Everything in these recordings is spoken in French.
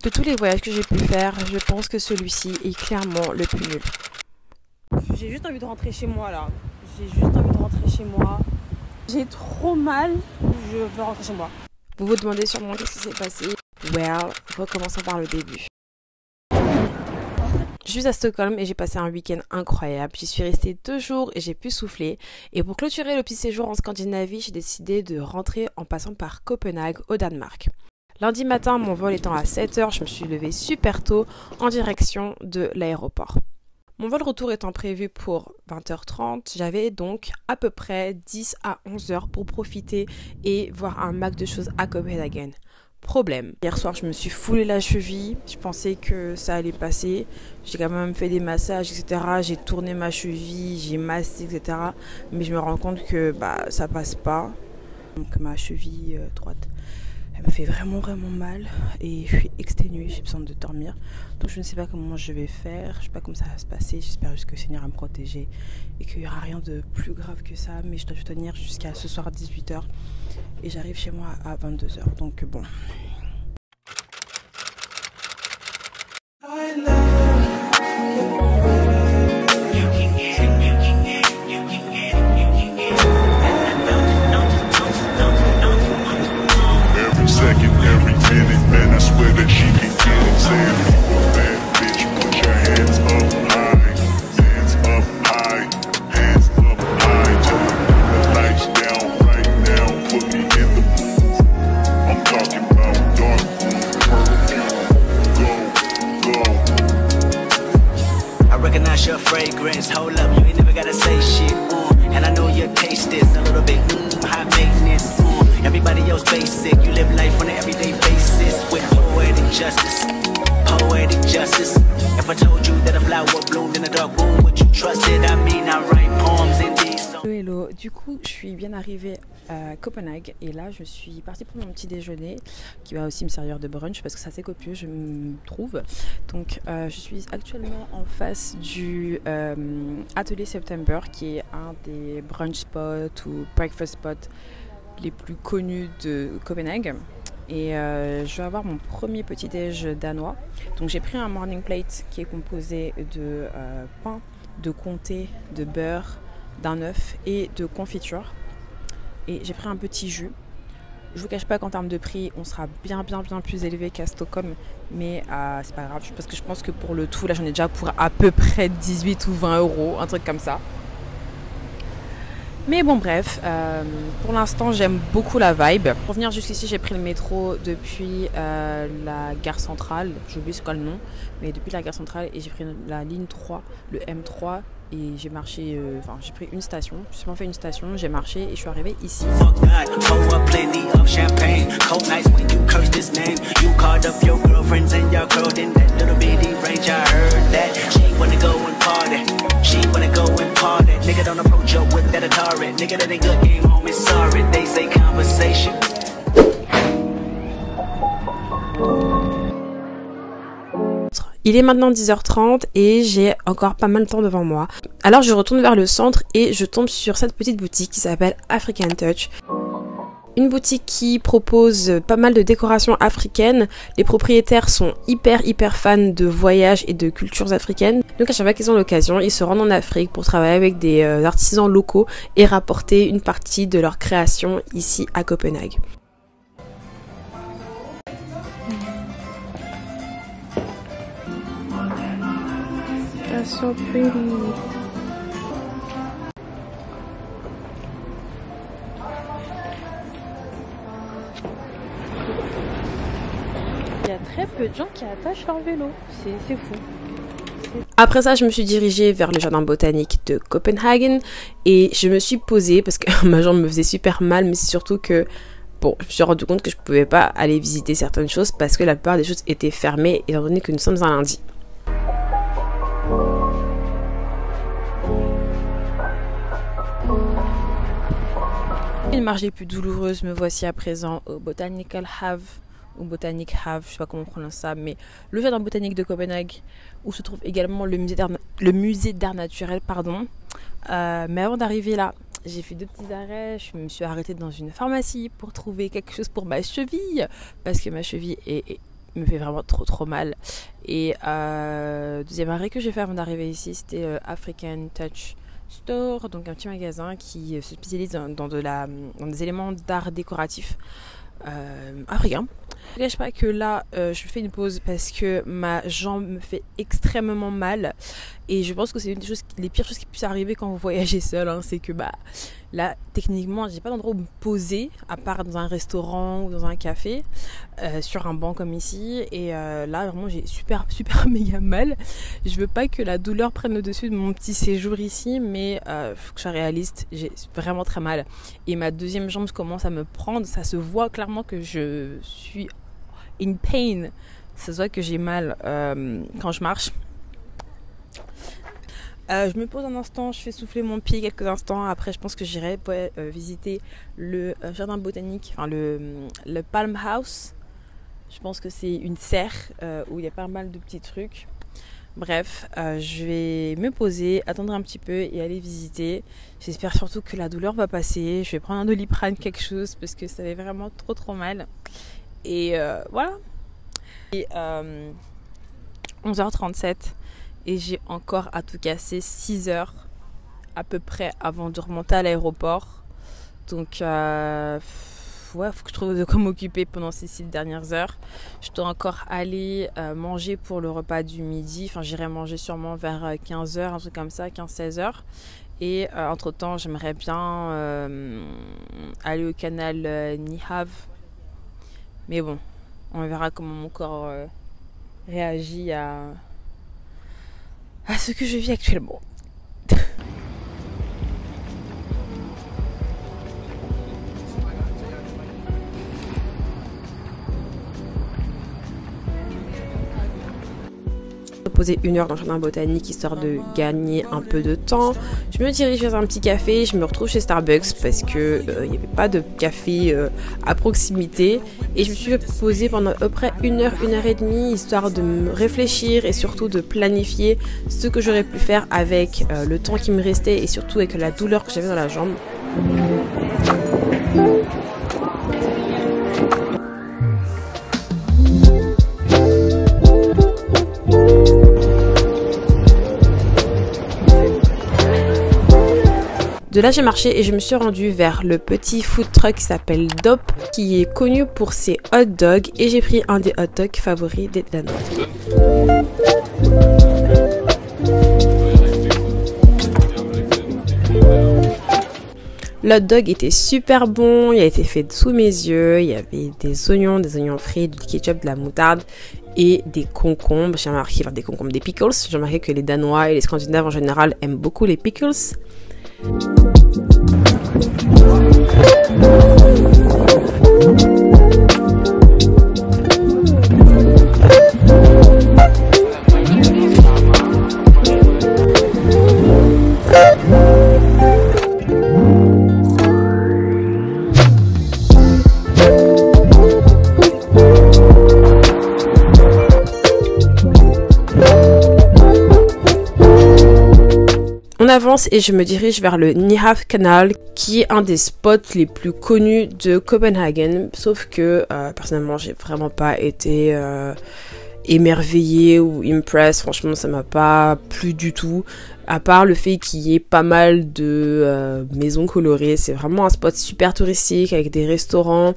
De tous les voyages que j'ai pu faire, je pense que celui-ci est clairement le plus nul. J'ai juste envie de rentrer chez moi là. J'ai juste envie de rentrer chez moi. J'ai trop mal. Je veux rentrer chez moi. Vous vous demandez sûrement qu'est-ce qui s'est passé. Well, recommençons par le début. Je suis à Stockholm et j'ai passé un week-end incroyable. J'y suis restée 2 jours et j'ai pu souffler. Et pour clôturer le petit séjour en Scandinavie, j'ai décidé de rentrer en passant par Copenhague au Danemark. Lundi matin, mon vol étant à 7 h, je me suis levée super tôt en direction de l'aéroport. Mon vol retour étant prévu pour 20h30, j'avais donc à peu près 10 à 11 heures pour profiter et voir un max de choses à Copenhague. Problème. Hier soir, je me suis foulé la cheville. Je pensais que ça allait passer. J'ai quand même fait des massages, etc. J'ai tourné ma cheville, j'ai massé, etc. Mais je me rends compte que ça passe pas. Donc ma cheville droite, elle me fait vraiment mal et je suis exténuée, j'ai besoin de dormir. Donc je ne sais pas comment je vais faire, je sais pas comment ça va se passer. J'espère juste que le Seigneur va me protéger et qu'il n'y aura rien de plus grave que ça. Mais je dois tenir jusqu'à ce soir à 18 h et j'arrive chez moi à 22 h. Donc bon. Your fragrance, hold up, you ain't never gotta say shit, and I know your taste is a little bit, high maintenance, everybody else basic, you live life on an everyday basis, with poetic justice, if I told you that a flower bloomed in a dark room, would you trust it? I mean, I write poems in these songs. Hello, du coup je suis bien arrivée à Copenhague et là je suis partie pour mon petit déjeuner qui va aussi me servir de brunch parce que c'est assez copieux je me trouve. Donc je suis actuellement en face du Atelier September qui est un des brunch spots ou breakfast spots les plus connus de Copenhague. Et je vais avoir mon premier petit déj danois. Donc j'ai pris un morning plate qui est composé de pain, de comté, de beurre, d'un œuf et de confiture. Et j'ai pris un petit jus. Je vous cache pas qu'en termes de prix, on sera bien plus élevé qu'à Stockholm. Mais c'est pas grave, parce que je pense que pour le tout, là j'en ai déjà pour à peu près 18 ou 20 euros, un truc comme ça. Mais bon bref, pour l'instant j'aime beaucoup la vibe. Pour venir jusqu'ici j'ai pris le métro depuis la gare centrale, j'ai oublié c'est quoi le nom, mais depuis la gare centrale et j'ai pris la ligne 3, le M3 et j'ai marché, j'ai pris une station, j'ai seulement fait une station, j'ai marché et je suis arrivée ici. Il est maintenant 10h30 et j'ai encore pas mal de temps devant moi. Alors je retourne vers le centre et je tombe sur cette petite boutique qui s'appelle African Touch. Une boutique qui propose pas mal de décorations africaines. Les propriétaires sont hyper fans de voyages et de cultures africaines. Donc à chaque fois qu'ils ont l'occasion, ils se rendent en Afrique pour travailler avec des artisans locaux et rapporter une partie de leur création ici à Copenhague. That's so pretty. Il y a très peu de gens qui attachent leur vélo, c'est fou. Après ça, je me suis dirigée vers le jardin botanique de Copenhagen et je me suis posée parce que ma jambe me faisait super mal, mais c'est surtout que bon, je me suis rendu compte que je pouvais pas aller visiter certaines choses parce que la plupart des choses étaient fermées étant donné que nous sommes un lundi. Une marche les plus douloureuse, me voici à présent au Botanical Have ou Botanic Have, je sais pas comment on prononce ça, mais le jardin botanique de Copenhague où se trouve également le musée d'art naturel, pardon. Mais avant d'arriver là, j'ai fait 2 petits arrêts, je me suis arrêtée dans une pharmacie pour trouver quelque chose pour ma cheville parce que ma cheville est me fait vraiment trop mal. Et deuxième arrêt que j'ai fait avant d'arriver ici, c'était African Touch Store, donc un petit magasin qui se spécialise dans des éléments d'art décoratif africain. Je ne cache pas que là je fais une pause parce que ma jambe me fait extrêmement mal et je pense que c'est une des choses, les pires choses qui puissent arriver quand vous voyagez seul, hein, c'est que là techniquement j'ai pas d'endroit où me poser à part dans un restaurant ou dans un café sur un banc comme ici, et là vraiment j'ai super méga mal. Je veux pas que la douleur prenne le dessus de mon petit séjour ici, mais faut que je sois réaliste, j'ai vraiment très mal et ma deuxième jambe commence à me prendre, ça se voit clairement que je suis in pain, ça se voit que j'ai mal quand je marche. Je me pose un instant, je fais souffler mon pied quelques instants. Après, je pense que j'irai visiter le jardin botanique, enfin le Palm House. Je pense que c'est une serre où il y a pas mal de petits trucs. Bref, je vais me poser, attendre un petit peu et aller visiter. J'espère surtout que la douleur va passer. Je vais prendre un Doliprane, quelque chose, parce que ça fait vraiment trop mal. Et voilà. Et 11h37. Et j'ai encore à tout casser 6 heures à peu près avant de remonter à l'aéroport. Donc ouais, faut que je trouve de quoi m'occuper pendant ces 6 dernières heures. Je dois encore aller manger pour le repas du midi. Enfin, j'irai manger sûrement vers 15h, un truc comme ça, 15-16h. Et entre temps, j'aimerais bien aller au canal Nihav. Mais bon, on verra comment mon corps réagit à ce que je vis actuellement. Poser 1 heure dans le jardin botanique histoire de gagner un peu de temps. Je me dirige vers un petit café, je me retrouve chez Starbucks parce que il n'y avait pas de café à proximité, et je me suis posée pendant à peu près 1 heure, 1 heure et demie histoire de me réfléchir et surtout de planifier ce que j'aurais pu faire avec le temps qui me restait et surtout avec la douleur que j'avais dans la jambe. De là, j'ai marché et je me suis rendue vers le petit food truck qui s'appelle Dop, qui est connu pour ses hot dogs, et j'ai pris un des hot dogs favoris des Danois. Le hot dog était super bon, il a été fait sous mes yeux, il y avait des oignons frits, du ketchup, de la moutarde et des concombres. J'ai remarqué, enfin des concombres, des pickles. J'ai remarqué que les Danois et les Scandinaves en général aiment beaucoup les pickles. On avance et je me dirige vers le Nihav Canal, qui est un des spots les plus connus de Copenhague. Sauf que personnellement, j'ai vraiment pas été émerveillée ou impressed. Franchement, ça m'a pas plu du tout. À part le fait qu'il y ait pas mal de maisons colorées. C'est vraiment un spot super touristique avec des restaurants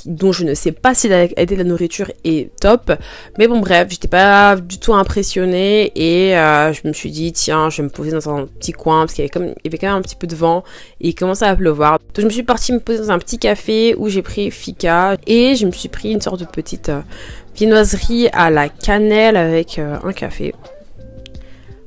dont je ne sais pas si la qualité de la nourriture est top. Mais bon, bref, j'étais pas du tout impressionnée et je me suis dit, tiens, je vais me poser dans un petit coin parce qu'il y avait quand même un petit peu de vent et il commençait à pleuvoir. Donc je me suis partie me poser dans un petit café où j'ai pris fika et je me suis pris une sorte de petite viennoiserie à la cannelle avec un café.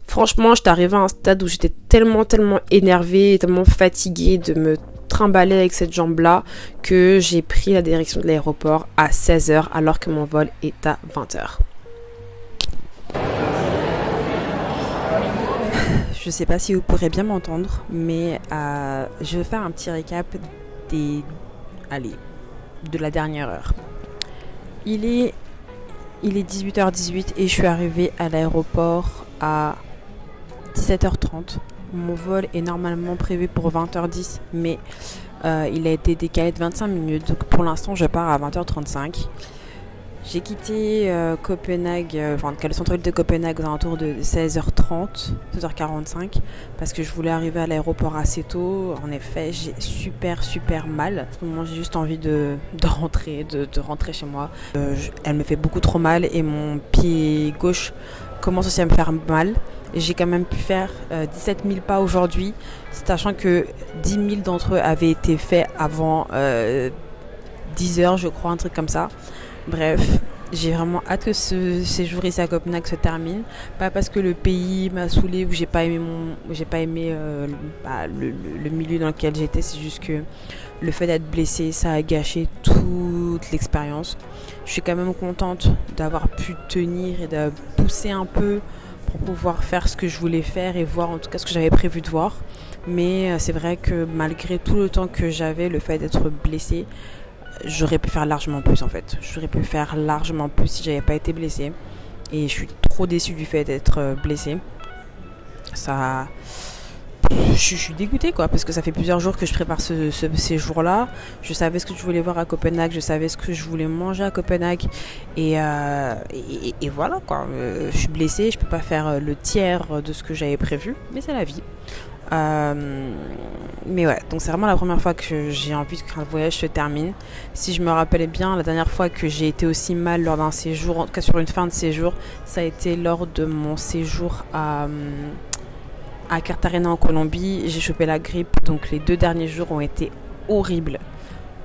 Franchement, j'étais arrivée à un stade où j'étais tellement énervée, tellement fatiguée de me trimballer avec cette jambe-là que j'ai pris la direction de l'aéroport à 16h alors que mon vol est à 20h. Je sais pas si vous pourrez bien m'entendre, mais je vais faire un petit récap de la dernière heure. Il est 18h18 et je suis arrivée à l'aéroport à 17h30. Mon vol est normalement prévu pour 20h10, mais il a été décalé de 25 minutes. Donc pour l'instant, je pars à 20h35. J'ai quitté Copenhague, le centre-ville de Copenhague aux alentours de 16h30, 16h45, parce que je voulais arriver à l'aéroport assez tôt. En effet, j'ai super mal. À ce moment, j'ai juste envie de rentrer chez moi. Elle me fait beaucoup trop mal et mon pied gauche commence aussi à me faire mal. J'ai quand même pu faire 17 000 pas aujourd'hui, sachant que 10 000 d'entre eux avaient été faits avant 10 heures, je crois, un truc comme ça. Bref, j'ai vraiment hâte que ce séjour ici à Copenhague se termine. Pas parce que le pays m'a saoulée ou j'ai pas aimé le milieu dans lequel j'étais, c'est juste que le fait d'être blessée, ça a gâché toute l'expérience. Je suis quand même contente d'avoir pu tenir et de pousser un peu pour pouvoir faire ce que je voulais faire et voir en tout cas ce que j'avais prévu de voir. Mais c'est vrai que malgré tout le temps que j'avais, le fait d'être blessée, j'aurais pu faire largement plus en fait. J'aurais pu faire largement plus si j'avais pas été blessée. Et je suis trop déçue du fait d'être blessée. Je suis dégoûtée quoi, parce que ça fait plusieurs jours que je prépare ce séjour-là. Je savais ce que je voulais voir à Copenhague, je savais ce que je voulais manger à Copenhague. Et voilà quoi. Je suis blessée, je peux pas faire le tiers de ce que j'avais prévu, mais c'est la vie. Mais ouais, donc c'est vraiment la première fois que j'ai envie que le voyage se termine. Si je me rappelle bien, la dernière fois que j'ai été aussi mal lors d'un séjour, en tout cas sur une fin de séjour, ça a été lors de mon séjour à Cartagena en Colombie. J'ai chopé la grippe, donc les 2 derniers jours ont été horribles.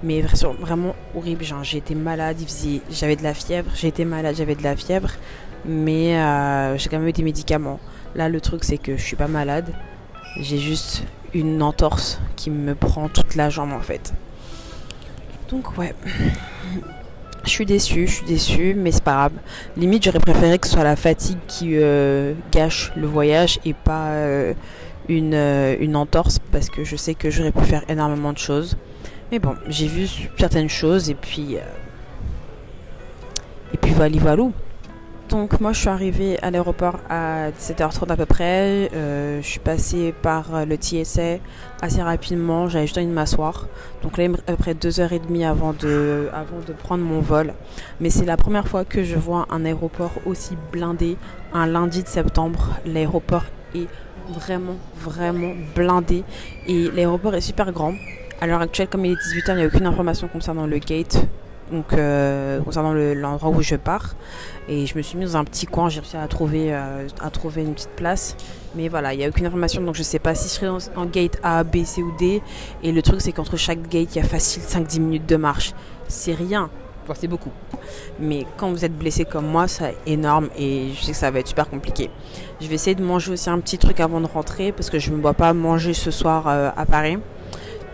Mais vraiment horribles. Genre, j'ai été malade, j'avais de la fièvre, j'ai été malade, j'avais de la fièvre, mais j'ai quand même eu des médicaments. Là, le truc, c'est que je suis pas malade. J'ai juste une entorse qui me prend toute la jambe en fait. Donc ouais, je suis déçue, mais c'est pas grave. Limite, j'aurais préféré que ce soit la fatigue qui gâche le voyage et pas une entorse, parce que je sais que j'aurais pu faire énormément de choses. Mais bon, j'ai vu certaines choses et puis voilà. Donc moi je suis arrivée à l'aéroport à 17h30 à peu près. Je suis passée par le TSA assez rapidement, j'avais juste envie de m'asseoir. Donc là il me reste à peu près 2h30 avant de prendre mon vol. Mais c'est la première fois que je vois un aéroport aussi blindé un lundi de septembre. L'aéroport est vraiment blindé et l'aéroport est super grand. À l'heure actuelle, comme il est 18h, il n'y a aucune information concernant le gate. Donc concernant l'endroit où je pars, et je me suis mise dans un petit coin, j'ai réussi à trouver une petite place, mais voilà, il n'y a aucune information, donc je sais pas si je serai en gate A, B, C ou D. Et le truc c'est qu'entre chaque gate il y a facile 5-10 minutes de marche, c'est rien, enfin, c'est beaucoup, mais quand vous êtes blessé comme moi c'est énorme et je sais que ça va être super compliqué. Je vais essayer de manger aussi un petit truc avant de rentrer parce que je ne me vois pas manger ce soir à Paris.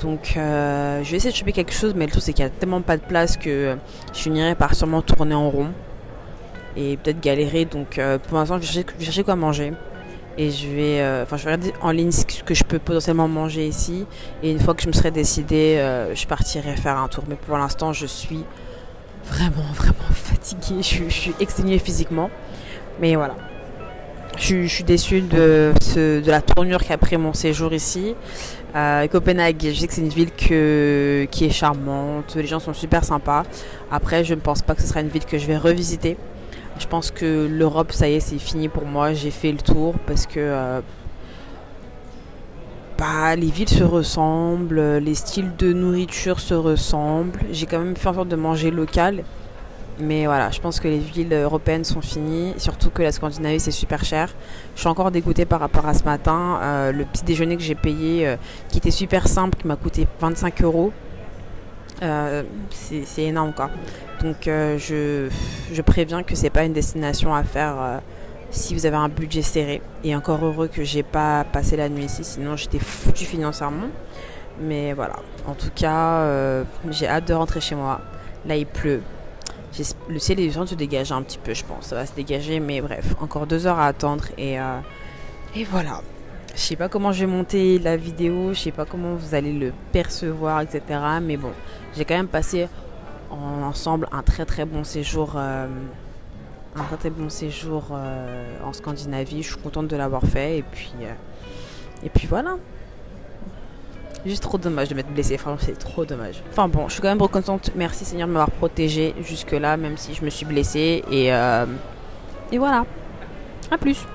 Donc je vais essayer de choper quelque chose, mais le truc c'est qu'il n'y a tellement pas de place que je finirai par sûrement tourner en rond et peut-être galérer. Donc pour l'instant je vais chercher quoi manger et je vais regarder en ligne ce que je peux potentiellement manger ici, et une fois que je me serai décidée je partirai faire un tour. Mais pour l'instant je suis vraiment fatiguée, je suis exténuée physiquement, mais voilà. Je suis déçue de la tournure qu'a pris mon séjour ici. Copenhague, je sais que c'est une ville qui est charmante, les gens sont super sympas. Après, je ne pense pas que ce sera une ville que je vais revisiter. Je pense que l'Europe, ça y est, c'est fini pour moi. J'ai fait le tour parce que les villes se ressemblent, les styles de nourriture se ressemblent. J'ai quand même fait en sorte de manger local. Mais voilà, je pense que les villes européennes sont finies, surtout que la Scandinavie c'est super cher. Je suis encore dégoûtée par rapport à ce matin. Le petit déjeuner que j'ai payé, qui était super simple, qui m'a coûté 25 €. C'est énorme quoi. Donc je préviens que c'est pas une destination à faire si vous avez un budget serré. Et encore heureux que j'ai pas passé la nuit ici, sinon j'étais foutue financièrement. Mais voilà, en tout cas, j'ai hâte de rentrer chez moi. Là il pleut. Le ciel est en train de se dégager un petit peu, je pense. Ça va se dégager, mais bref, encore 2 heures à attendre et voilà. Je sais pas comment je vais monter la vidéo, je sais pas comment vous allez le percevoir, etc. Mais bon, j'ai quand même passé ensemble un très bon séjour, en Scandinavie. Je suis contente de l'avoir fait et puis voilà. Juste trop dommage de m'être blessée, franchement c'est trop dommage. Enfin bon, je suis quand même reconnaissante, merci Seigneur de m'avoir protégée jusque là, même si je me suis blessée et voilà. À plus.